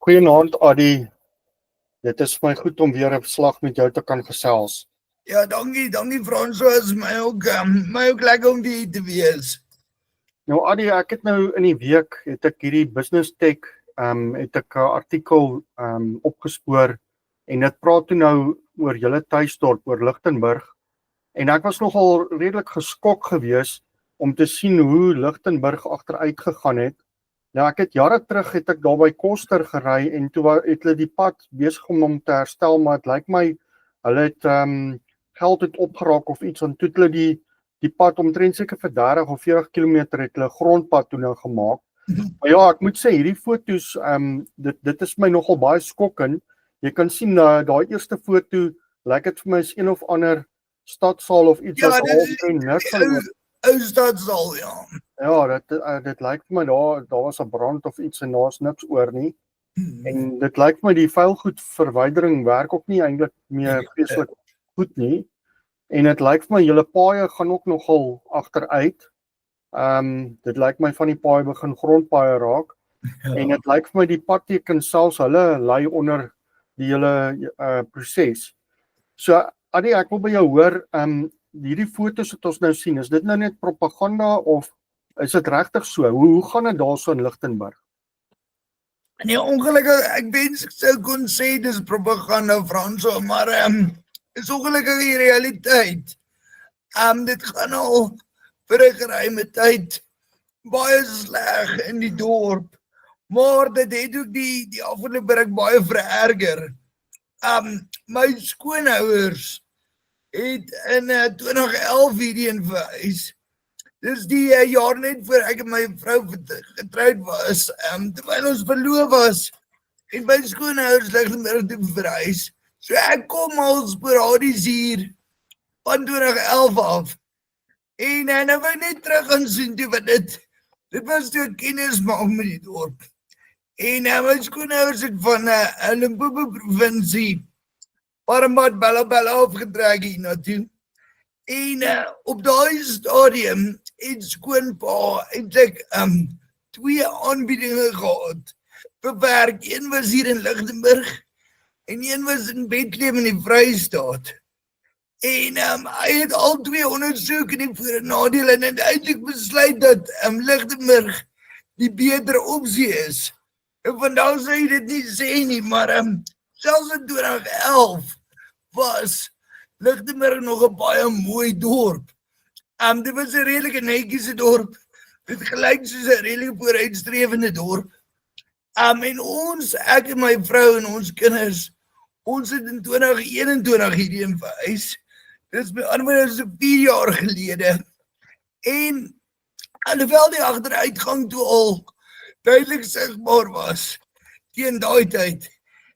Goeienaand, Adi. Dit is vir my goed om weer 'n slag met jou te kan gesels. Ja, dankie François, my ook lekker om hier te wees. Nou Adi, ek het nou in die week het ek hierdie Business Tech het ek 'n artikel opgespoor en dit praat toe nou oor julle tuisdorp, oor Lichtenburg. En ek was nogal redelik geskok gewees om te sien hoe Lichtenburg agteruit gegaan het. Nou ek het jare terug het ek daar by Koster gery en toe het hulle die pad besig om hom te herstel, maar dit lyk my hulle het geld het opgeraak of iets, want toe het hulle die pad omtrent seker vir 30 of 40 km het hulle grondpad toe nou gemaak. Maar ja, ek moet sê hierdie foto's dit is my nogal baie skokkend. Jy kan sien daai eerste foto lyk dit vir my is een of ander stadsaal of iets Ja, wat dit niks ou stadsaal, ja. Ja, dit lyk vir my daar was 'n brand of iets en daar's niks oor nie. En dit lyk vir my die vuilgoedverwydering werk ook nie eintlik meer vreeslik goed nie. En dit lyk vir my julle paaie gaan ook nogal agteruit. Dit lyk my van die paaie begin grondpaaie raak. En dit lyk vir my die padteken selfs hulle lê onder die hele proses. So Adi, ek wil by jou hoor, hierdie foto's wat ons nou sien, is dit nou net propaganda of is dit regtig so? Hoe gaan dit daarso in Lichtenburg? Nee, ongelukkig, ek wens ek sou kon sê dis propaganda, François, maar is ongelukkig die realiteit. Dit gaan al vir 'n geruime tyd baie sleg in die dorp, maar dit het ook die afgelope ruk baie vererger. My skoonouers het in 2011 hierheen verhuis. Dis die jaar net voor ek en my vrou getroud was, terwyl ons verloof was, en my skoonouers Lichtenburg toe verhuis. So ek kom al sporadies hier van 2011 af. En nou wil ek net terug gaan sien toe wat dit was toe ek kennis maak met die dorp. En my skoonouers het van Limpopo provinsie Parmat Bella afgetrek hier naartoe. En op daai stadium het skoonpa eintlik 2 aanbiedinge gehad vir werk. Een was hier in Lichtenburg en een was in Bethlehem in die Vrystaat. En hy het al 2 ondersoek en die voor- en nadele en het eintlik besluit dat Lichtenburg die beter opsie is. En vandaag sê hy dit nie sê nie, maar selfs in 2011 was Lichtenburg nog 'n baie mooi dorp. Dit was 'n redelike netjiese dorp. Dit gelyk soos 'n redelike vooruitstrevende dorp. En ons, ek en my vrou en ons kinders, ons het in 2021 hierheen verhuis. Dis met ander woorde so 4 jaar gelede. En alhoewel die agteruitgang toe al duidelik sigbaar was teen daai tyd,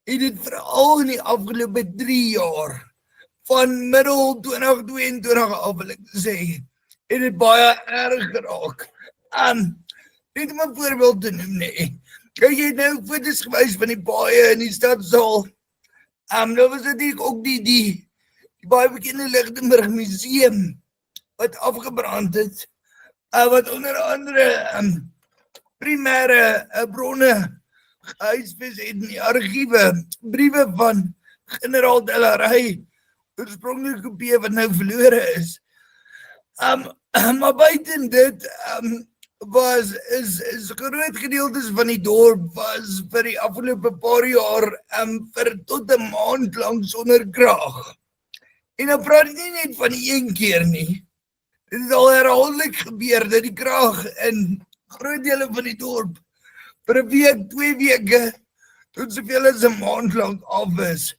het dit veral in die afgelope 3 jaar van middel 2022 af wil ek sê, het dit baie erg geraak. Net om 'n voorbeeld te noem, nee. Kyk, jy het nou foto's gewys van die paaie in die stadsaal. Nou was dit ook die baie bekende Lichtenburg museum wat afgebrand het, wat onder andere primêre bronne gehuisves het in die argiewe, briewe van generaal Delarey, oorspronklik kopieë wat nou verlore is. Maar buiten dit is groot gedeeltes van die dorp was vir die afgelope paar jaar vir tot 'n maand lank sonder krag. En dan praat ek nie net van 1 keer nie. Dit het al herhaaldelik gebeur dat die krag in groot dele van die dorp vir 'n week, 2 weke tot soveel as 'n maand lank af is.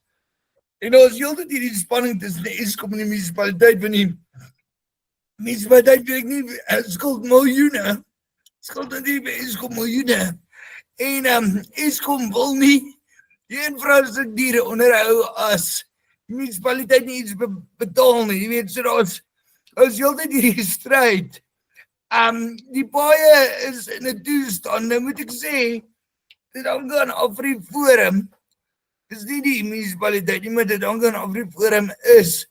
En ons heeltyd hierdie spanning tussen die Eskom en die munisipaliteit van die munisipaliteit weet ek nie, skuld miljoene. Skuld aan die Eskom miljoene. En Eskom wil nie die infrastrukture onderhou as die munisipaliteit nie iets betaal nie. Jy weet, so daar's heeltyd hierdie stryd. Die paaie is in 'n toestand, nou moet ek sê, dit hang aan AfriForum. Dis nie die munisipaliteit nie, maar dit hang aan AfriForum is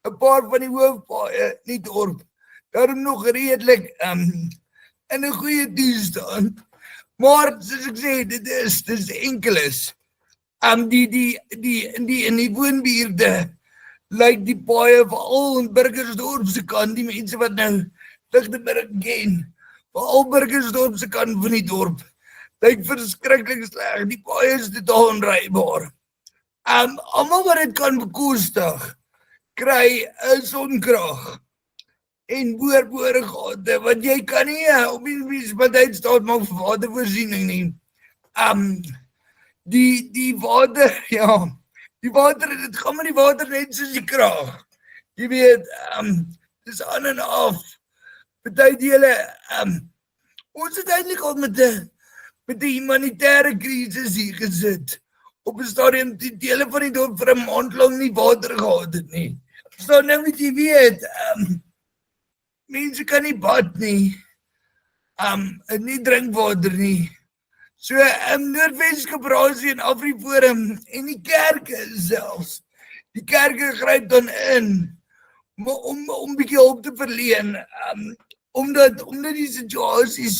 'n paar van die hoofpaaie in die dorp daarom nog redelik in 'n goeie toestand. Maar soos ek sê, dit is enkeles. In die woonbuurte lyk die paaie veral in Burgersdorp se kant, die mense wat nou Lichtenburg ken, veral Burgersdorp se kant van die dorp, lyk verskriklik sleg, die paaie is totaal onrybaar. Almal wat dit kan bekostig, kry 'n sonkrag en boorgate, want jy kan nie op die munisipaliteit staat maak vir watervoorsiening nie. Die water, ja, die water, dit gaan met die water net soos die krag. Jy weet, dis aan en af. Party dele, ons het eintlik al met die humanitêre krisis hier gesit. Op 'n stadium die dele van die dorp vir 'n maand lank nie water gehad het nie. So nou moet jy weet, mense kan nie bad nie, nie drinkwater nie. So, Noordwes Koöperasie en AfriForum en die kerke selfs. Die kerke gryp dan in om bietjie hulp te verleen, omdat die situasie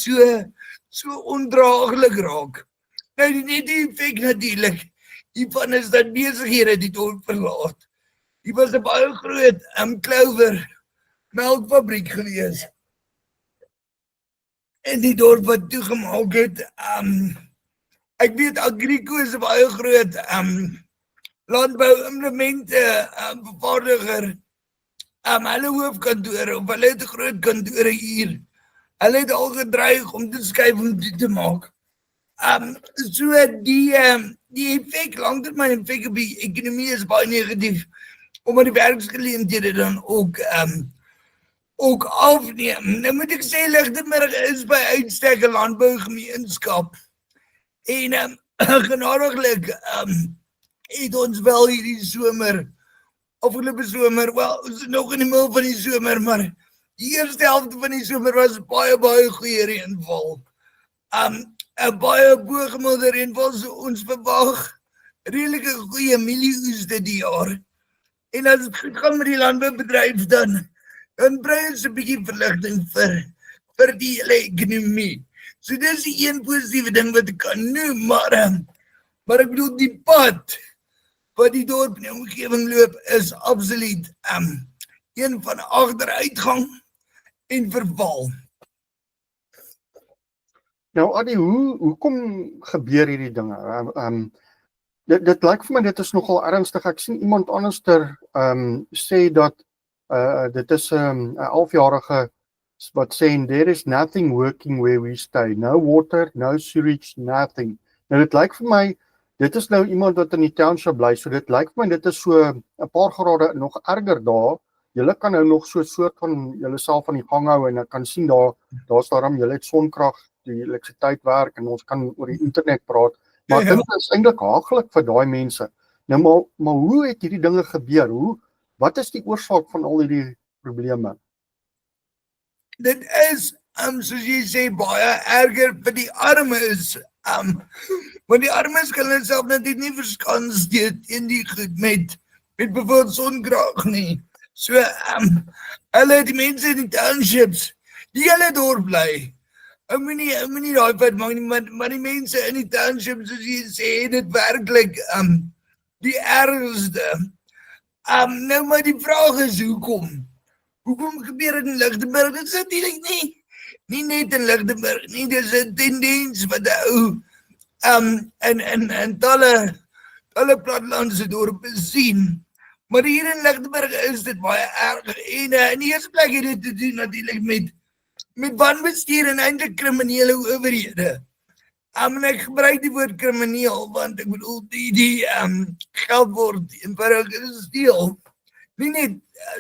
so ondraaglik raak. Nou net die effek natuurlik hiervan is dat besighede die dorp verlaat. Die was 'n baie groot Clover melkfabriek gewees. En die dorp wat toegemaak het, ek weet Agrico is 'n baie groot landbou-implemente vervaardiger. Hulle hoofkantore, of hulle het 'n groot kantore hier. Hulle het al gedreig om te skuif om dit te maak. So die effek, langtermyn effek op die ekonomie is baie negatief, omdat die werksgeleenthede dan ook afneem. Nou moet ek sê, Lichtenburg is by uitstek 'n landbougemeenskap. En genadiglik het ons wel hierdie somer, afgelope somer, wel, ons is nog in die middel van die somer, maar die eerste helfte van die somer was baie goeie reënval. 'n baie bo-gemiddelde reënval, so ons verwag redelike goeie mielieoeste die jaar. En as dit goed gaan met die landboubedryf, dan brei ons 'n bietjie verligting vir die hele ekonomie. So dis die een positiewe ding wat ek kan noem, maar ek bedoel die pad wat die dorp in die omgewing loop is absoluut een van agteruitgang en verval. Nou Adi, hoekom gebeur hierdie dinge? Dit lyk vir my dit is nogal ernstig. Ek sien iemand anderster sê dat dit is 'n 11-jarige wat sê there is nothing working where we stay. No water, no sewage, nothing. Nou dit lyk vir my, dit is nou iemand wat in die township bly, so dit lyk vir my dit is so 'n paar grade nog erger daar. Julle kan nou nog so 'n soort van julle self aan die gang hou en ek kan sien daar's daarom julle het sonkrag, die elektrisiteit werk en ons kan oor die internet praat. Maar dit is eintlik haaglik vir daai mense. Nou maar hoe het hierdie dinge gebeur? Wat is die oorsaak van al hierdie probleme? Dit is, soos jy sê, baie erger vir die armes. Want die armes kan hulle self net nie verskans teen die goed met bijvoorbeeld sonkrag nie. So, hulle die mense in die townships, die hulle dorp bly. Ek moet nie daai pad maak nie, maar die mense in die townships, soos jy sê, dit werklik die ergste. Nou maar die vraag is hoekom? Hoekom gebeur dit in Lichtenburg? Dit is natuurlijk nie net in Lichtenburg nie, dit is 'n tendens wat hou in talle plattelandse dorpe sien. Maar hier in Lichtenburg is dit baie erg. En in die eerste plek het dit te doen natuurlijk met wanbestuur en eintlik kriminele owerhede. En ek gebruik die woord krimineel, want ek bedoel die geld word eenvoudig gesteel. Nie net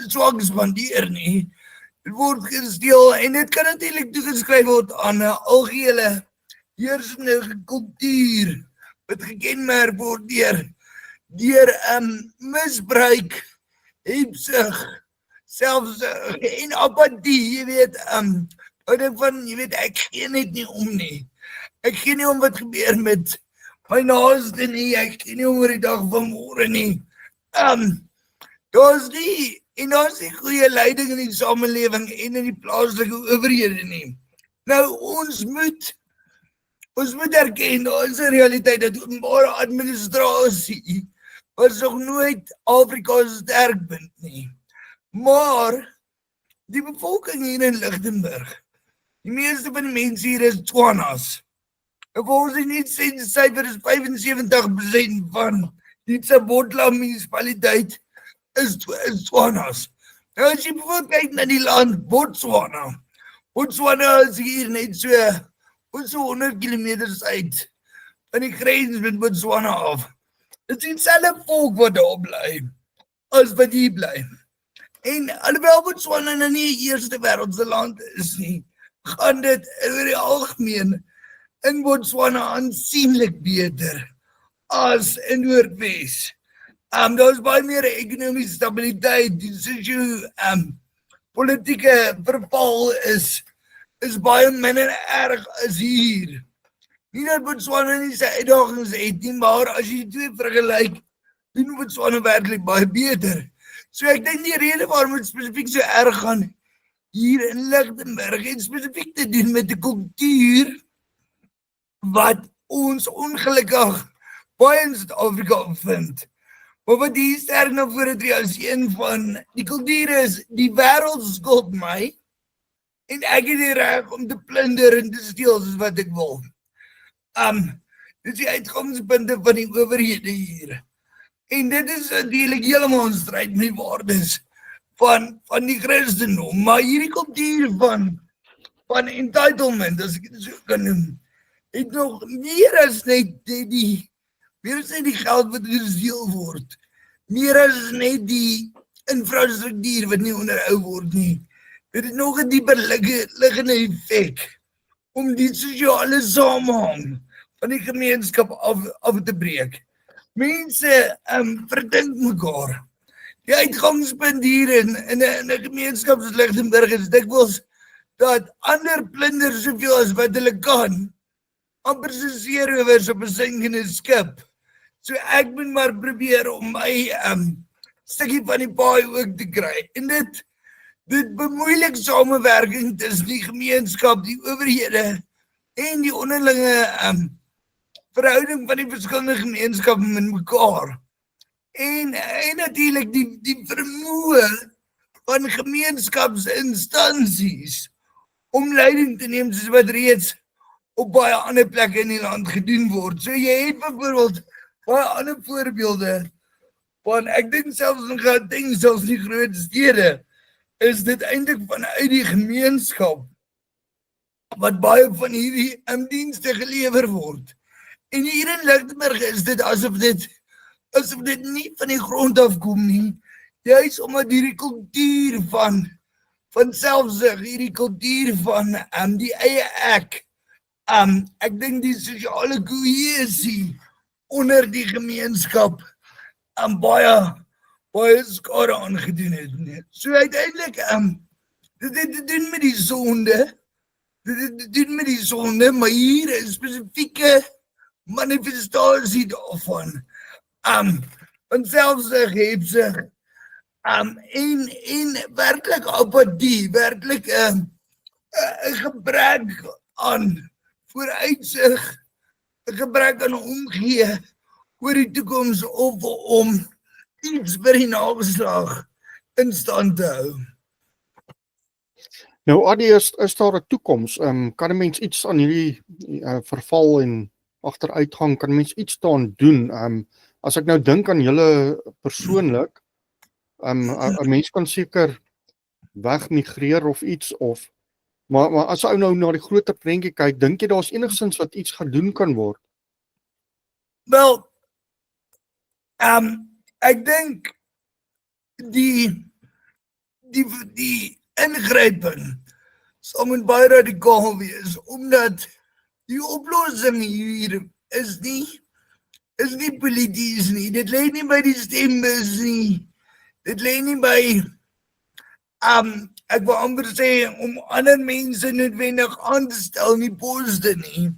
swak spandeer nie. Dit word gesteel en dit kan natuurlik toegeskryf word aan 'n algehele heersende kultuur wat gekenmerk word deur misbruik, hebsug, selfsug en apatie, jy weet, ek gee net nie om nie. Ek gee nie om wat gebeur met my naaste nie, ek gee nie om oor die dag van môre nie. Daar's nie goeie leiding in die samelewing en in die plaaslike owerhede nie. Nou, ons moet Ons moet erken, daar is 'n realiteit dat openbare administrasie was nog nooit Afrika se sterkpunt nie. Maar die bevolking hier in Lichtenburg, die meeste van die mense hier is Tswanas. En volgens die nuussyfer is 75% van die Tsabotla munisipaliteit is Tswanas. Nou as jy bijvoorbeeld kyk na die land Botswana. Botswana is hier net so 100 kilometers uit van die grens met Botswana af. Dit is dieselfde volk wat daar bly as wat hier bly. En alhoewel Botswana nou nie 'n eerste wêreldse land is nie, gaan dit oor die algemeen in Botswana aansienlik beter as in Noordwes. Daar is baie meer ekonomiese stabiliteit, die politieke verval is baie minder erg as hier. Nie dat Botswana nie sy uitdagings het nie, maar as jy die twee vergelyk, doen Botswana werklik baie beter. So ek dink die rede waarom het spesifiek so erg gaan hier in Lichtenburg het spesifiek te doen met die kultuur wat ons ongelukkig baie in Suid-Afrika vind. Maar wat hier sterk na vore tree as een van die kulture is, die wêreld skuld my en ek het die reg om te plunder en te steel soos wat ek wil. Dit is die uitgangspunte van die owerhede hier. En dit is natuurlijk helemaal 'n stryd met die waardes van die Christendom, maar hierdie kultuur van entitlement, as ek dit so kan noem, het nog meer as net die geld wat gesteel word, meer as net die infrastruktuur wat nie onderhou word nie. Dit het nog 'n dieper liggende effek om die sosiale samehang van die gemeenskap af te breek. Mense verdink mekaar. Die uitgangspunt hier in 'n gemeenskap soos Lichtenburg is dikwels dat ander plunder soveel as wat hulle kan, amper soos seerowers op 'n sinkende skip. So ek moet maar probeer om my stukkie van die paai ook te kry. En dit bemoeilik samewerking tussen die gemeenskap, die owerhede en die onderlinge verhouding van die verskillende gemeenskappe met mekaar. En natuurlik die vermoë van gemeenskapsinstansies om leiding te neem soos wat reeds op baie ander plekke in die land gedoen word. So jy het byvoorbeeld baie ander voorbeelde van, ek dink selfs in Gauteng, selfs in die groot stede, is dit eintlik vanuit die gemeenskap wat baie van hierdie dienste gelewer word. En hier in Lichtenburg is dit asof dit nie van die grond af kom nie, juist omdat hierdie kultuur van selfsug, hierdie kultuur van die eie ek dink die sosiale kohesie onder die gemeenskap baie skade aangedoen het. So uiteindelik, dit doen met die sonde, maar hier is spesifieke manifestasie daarvan. Van selfsug, hebsug, en werklik apathie, werklik 'n gebrek aan vooruitsig, 'n gebrek aan omgee oor die toekoms of om iets vir die nageslag in stand te hou. Nou Adi, is daar 'n toekoms? Kan 'n mens iets aan hierdie verval en agteruitgang, kan 'n mens iets daaraan doen? As ek nou dink aan julle persoonlik, 'n mens kan seker wegmigreer of iets, maar as ou nou na die groter prentjie kyk, dink jy daar's enigsins wat iets gedoen kan word? Wel, ek dink die ingryping sal moet baie radikaal wees, omdat die oplossing hier is nie polities nie, dit lê nie by die stembus nie, dit lê nie by ek wil amper sê om ander mense noodwendig aan te stel in die poste nie.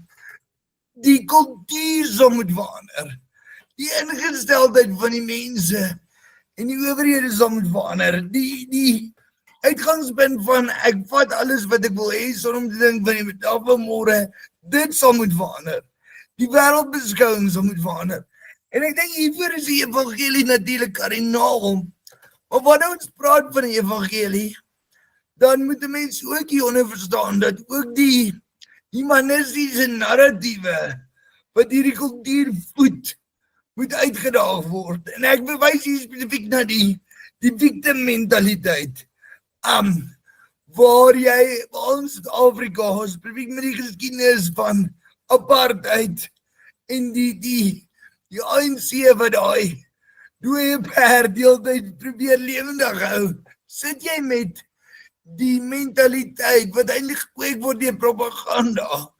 Die kultuur sal moet verander, die ingesteldheid van die mense en die owerhede sal moet verander, die uitgangspunt van ek vat alles wat ek wil hê sonder om te dink van die dag van môre, dit sal moet verander. Die wêreldbeskouing sal moet verander. En ek dink hiervoor is die evangelie natuurlik kardinaal. Maar wanneer ons praat van die evangelie, dan moet 'n mens ook hieronder verstaan dat ook die humanistiese narratiewe wat hierdie kultuur voed, moet uitgedaag word. En ek bewys hier spesifiek na die victim mentaliteit. Waar ons Suid-Afrika, spesifiek met die geskiedenis van apartheid en die ANC wat daai dooie perd deeltyd probeer lewendig hou, sit jy met die mentaliteit wat eintlik gekweek word deur propaganda,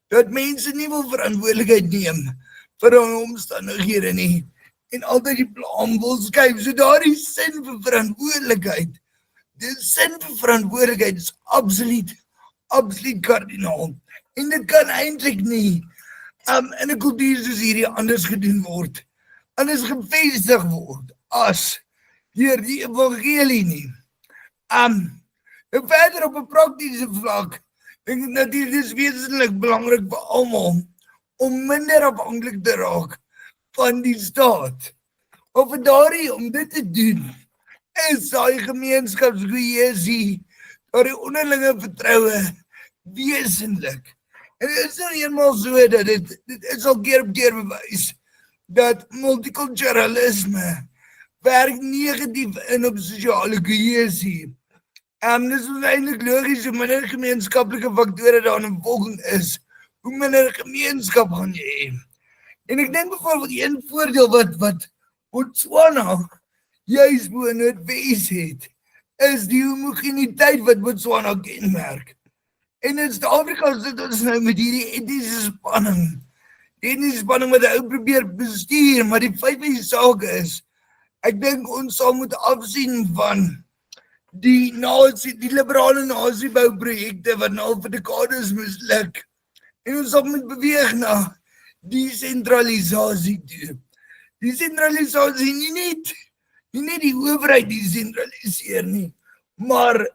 dat mense nie wil verantwoordelikheid neem vir hul omstandighede nie, en altyd die blame wil skuif. So daardie sin vir verantwoordelikheid, die sin vir verantwoordelikheid is absoluut kardinaal. En dit kan eintlik nie in 'n kultuur soos hierdie anders gedoen word, anders gevestig word as deur die evangelie nie. Verder op 'n praktiese vlak, dink ek natuurlik dis wesentlik belangrik vir almal om minder afhanklik te raak van die staat. Of daardie om dit te doen, is daai gemeenskapskohesie, daardie onderlinge vertroue wesentlik. En dit is nou eenmaal so dat dit is al keer op keer bewys dat multiculturalisme werk negatief in op sosiale kohesie. Dit is eintlik logies, hoe minder gemeenskaplike faktore daar in 'n bevolking is, hoe minder gemeenskap gaan jy hê. En ek dink byvoorbeeld een voordeel wat Botswana juis bo in Noordwes het, is die homogeniteit wat Botswana kenmerk. En in Suid-Afrika sit ons nou met hierdie etniese spanning. Die etniese spanning wat ou probeer bestuur, maar die feit van die saak is, ek dink ons sal moet afsien van die liberale nasiebouprojekte wat nou vir dekades misluk. En ons sal moet beweeg na desentralisasie toe. Desentralisasie nie net die owerheid desentraliseer nie, maar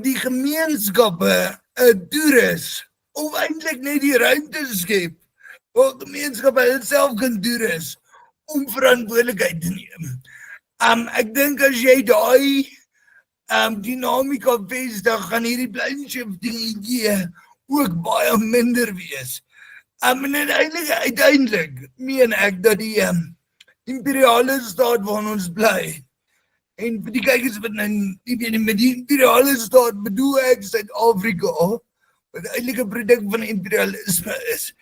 die gemeenskappe toerus, of eintlik net die ruimte skep, waar gemeenskappe self kan toerus, om verantwoordelikheid te neem. Ek dink as jy daai dinamika vestig, gaan hierdie blame shifting idee ook baie minder wees. En uiteindelik meen ek dat die imperiale staat waarin ons bly, en vir die kykers wat nou nie weet nie, met die imperiale staat bedoel ek Suid-Afrika, wat eintlik 'n produk van imperialisme is.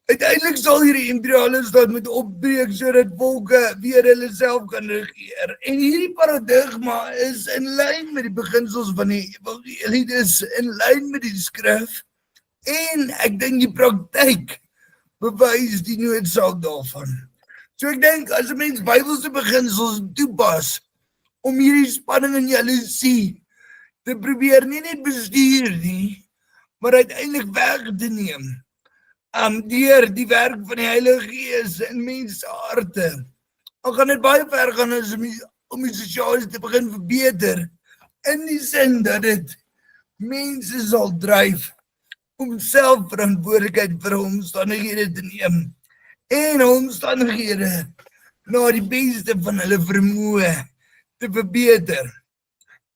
Uiteindelik sal hierdie imperiale staat moet opbreek sodat volke weer hulle self kan regeer. En hierdie paradigma is in lyn met die beginsels van die evangelie, dis in lyn met die skrif, en ek dink die praktyk bewys die noodsaak daarvan. So ek dink as 'n mens Bybelse beginsels toepas om hierdie spanning en jaloesie te probeer nie net bestuur nie, maar uiteindelik weg te neem, deur die werk van die Heilige Gees in mense harte, dan gaan dit baie ver gaan om die sosiale te begin verbeter, in die sin dat dit mense sal dryf om self verantwoordelikheid vir omstandighede te neem, en omstandighede na die beste van hulle vermoë te verbeter.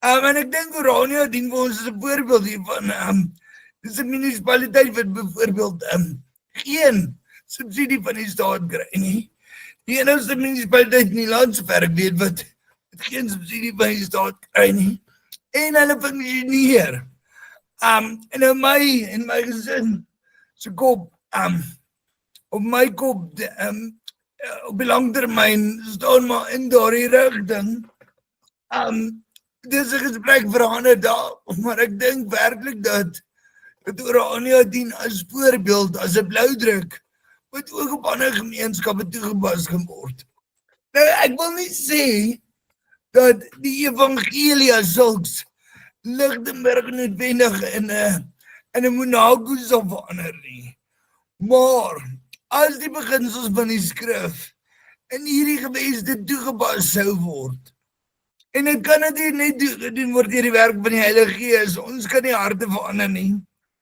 En ek dink Orania dien vir ons as 'n voorbeeld hiervan. Dis 'n munisipaliteit wat byvoorbeeld geen subsidie van die staat kry nie. Die enigste munisipaliteit in die land sover ek weet wat geen subsidie van die staat kry nie. En hulle funksioneer. En in my gesin se kop, op my kop, op die langtermyn staan maar in daardie rigting. Dis 'n gesprek vir 'n ander dag, maar ek dink werklik dat Orania dien as voorbeeld, as 'n bloudruk, wat ook op ander gemeenskappe toegepas kan word. Nou, ek wil nie sê dat die evangelie as sulks Lichtenburg noodwendig in 'n Monaco sal verander nie. Maar as die beginsels van die skrif in hierdie geweste toegepas sou word, En dit kan dit net gedoen word deur die werk van die Heilige Gees. Ons kan nie harte verander nie.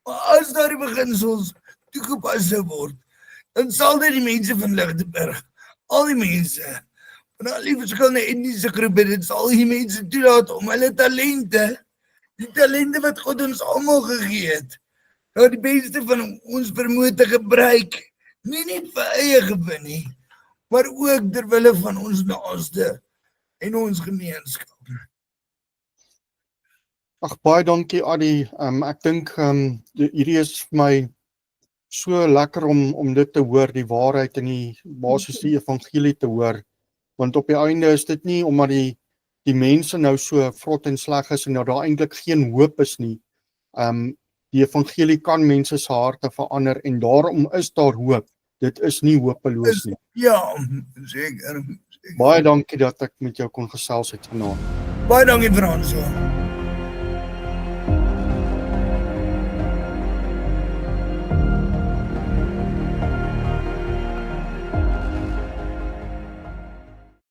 Maar as daardie beginsels toegepas sou word, dan sal dit die mense van Lichtenburg, al die mense, van al die verskillende etniese groepe, dit sal die mense toelaat om hulle talente, die talente wat God ons almal gegee het, nou die beste van ons vermoë te gebruik, nie net vir eie gewin nie, maar ook ter wille van ons naaste en ons gemeenskap. Ag, baie dankie Adi. Ek dink hierdie is vir my so lekker om dit te hoor, die waarheid en die basies die evangelie te hoor. Want op die einde is dit nie omdat die mense nou so vrot en sleg is en dat daar eintlik geen hoop is nie. Die evangelie kan mense se harte verander en daarom is daar hoop. Dit is nie hopeloos nie. Ja, seker. Baie dankie dat ek met jou kon gesels het vanaand. Baie dankie Franso.